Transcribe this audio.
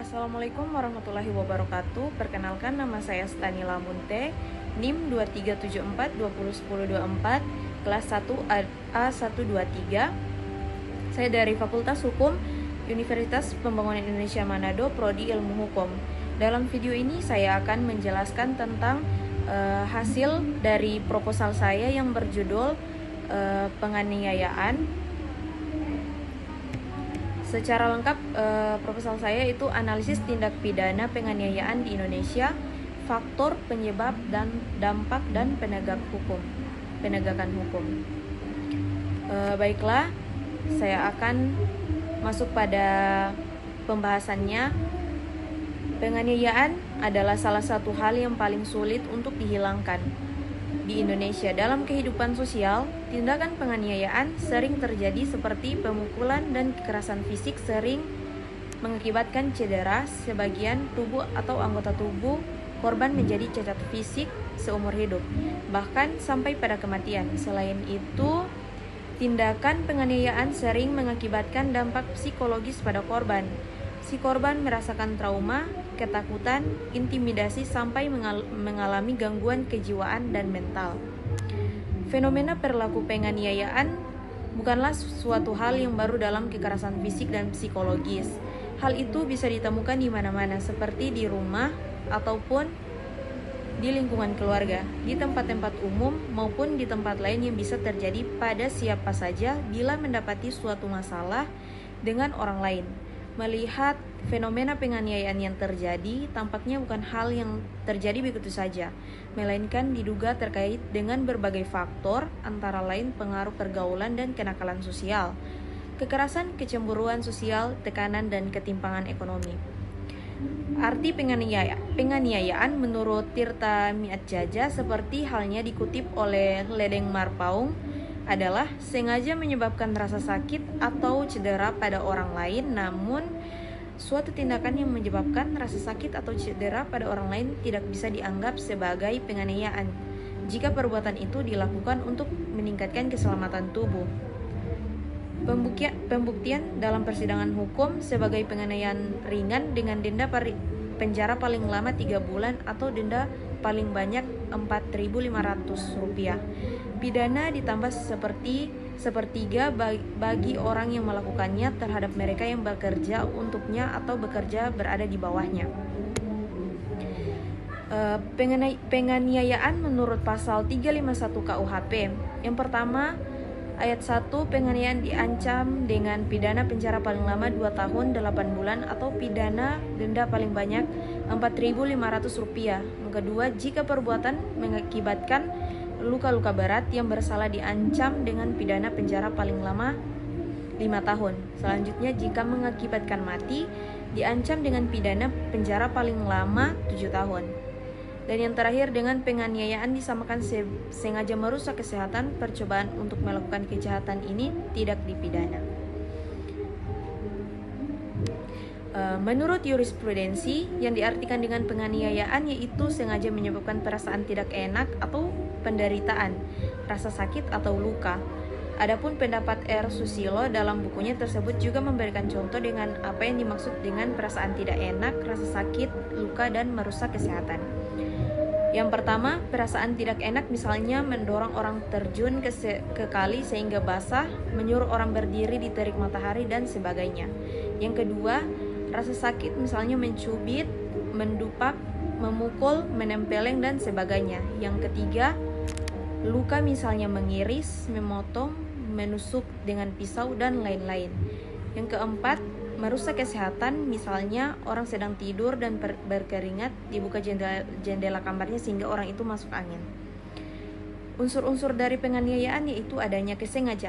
Assalamualaikum warahmatullahi wabarakatuh. Perkenalkan, nama saya Stanila Munte, NIM 2374201024, kelas 1 A123. Saya dari Fakultas Hukum Universitas Pembangunan Indonesia Manado, Prodi Ilmu Hukum. Dalam video ini saya akan menjelaskan tentang hasil dari proposal saya yang berjudul penganiayaan. Secara lengkap, proposal saya itu analisis tindak pidana penganiayaan di Indonesia, faktor penyebab dan dampak dan penegakan hukum. Baiklah, saya akan masuk pada pembahasannya. Penganiayaan adalah salah satu hal yang paling sulit untuk dihilangkan di Indonesia. Dalam kehidupan sosial, tindakan penganiayaan sering terjadi seperti pemukulan dan kekerasan fisik sering mengakibatkan cedera sebagian tubuh atau anggota tubuh korban menjadi cacat fisik seumur hidup, bahkan sampai pada kematian. Selain itu, tindakan penganiayaan sering mengakibatkan dampak psikologis pada korban. Si korban merasakan trauma, ketakutan, intimidasi, sampai mengalami gangguan kejiwaan dan mental. Fenomena perilaku penganiayaan bukanlah suatu hal yang baru dalam kekerasan fisik dan psikologis. Hal itu bisa ditemukan di mana-mana, seperti di rumah ataupun di lingkungan keluarga, di tempat-tempat umum maupun di tempat lain yang bisa terjadi pada siapa saja bila mendapati suatu masalah dengan orang lain. Melihat fenomena penganiayaan yang terjadi, tampaknya bukan hal yang terjadi begitu saja, melainkan diduga terkait dengan berbagai faktor, antara lain pengaruh pergaulan dan kenakalan sosial, kekerasan, kecemburuan sosial, tekanan, dan ketimpangan ekonomi. Arti penganiayaan menurut Tirta Miatjajah, seperti halnya dikutip oleh Ledeng Marpaung, adalah sengaja menyebabkan rasa sakit atau cedera pada orang lain. Namun, suatu tindakan yang menyebabkan rasa sakit atau cedera pada orang lain tidak bisa dianggap sebagai penganiayaan jika perbuatan itu dilakukan untuk meningkatkan keselamatan tubuh. Pembuktian dalam persidangan hukum sebagai penganiayaan ringan dengan denda penjara paling lama 3 bulan atau denda paling banyak Rp4.500. Pidana ditambah sepertiga bagi orang yang melakukannya terhadap mereka yang bekerja untuknya atau bekerja berada di bawahnya. Penganiayaan menurut pasal 351 KUHP. Yang pertama, ayat 1, penganiayaan diancam dengan pidana penjara paling lama 2 tahun 8 bulan atau pidana denda paling banyak Rp4.500. Yang kedua, jika perbuatan mengakibatkan luka-luka berat, yang bersalah diancam dengan pidana penjara paling lama 5 tahun. Selanjutnya, jika mengakibatkan mati, diancam dengan pidana penjara paling lama 7 tahun. Dan yang terakhir, dengan penganiayaan disamakan sengaja merusak kesehatan, percobaan untuk melakukan kejahatan ini tidak dipidana. Menurut jurisprudensi, yang diartikan dengan penganiayaan yaitu sengaja menyebabkan perasaan tidak enak atau penderitaan, rasa sakit atau luka. Adapun pendapat R. Susilo dalam bukunya tersebut juga memberikan contoh dengan apa yang dimaksud dengan perasaan tidak enak, rasa sakit, luka, dan merusak kesehatan. Yang pertama, perasaan tidak enak misalnya mendorong orang terjun ke kali sehingga basah, menyuruh orang berdiri di terik matahari, dan sebagainya. Yang kedua, rasa sakit misalnya mencubit, mendupak, memukul, menempeleng, dan sebagainya. Yang ketiga, luka misalnya mengiris, memotong, menusuk dengan pisau, dan lain-lain. Yang keempat, merusak kesehatan, misalnya orang sedang tidur dan berkeringat, dibuka jendela kamarnya sehingga orang itu masuk angin. Unsur-unsur dari penganiayaan yaitu adanya kesengajaan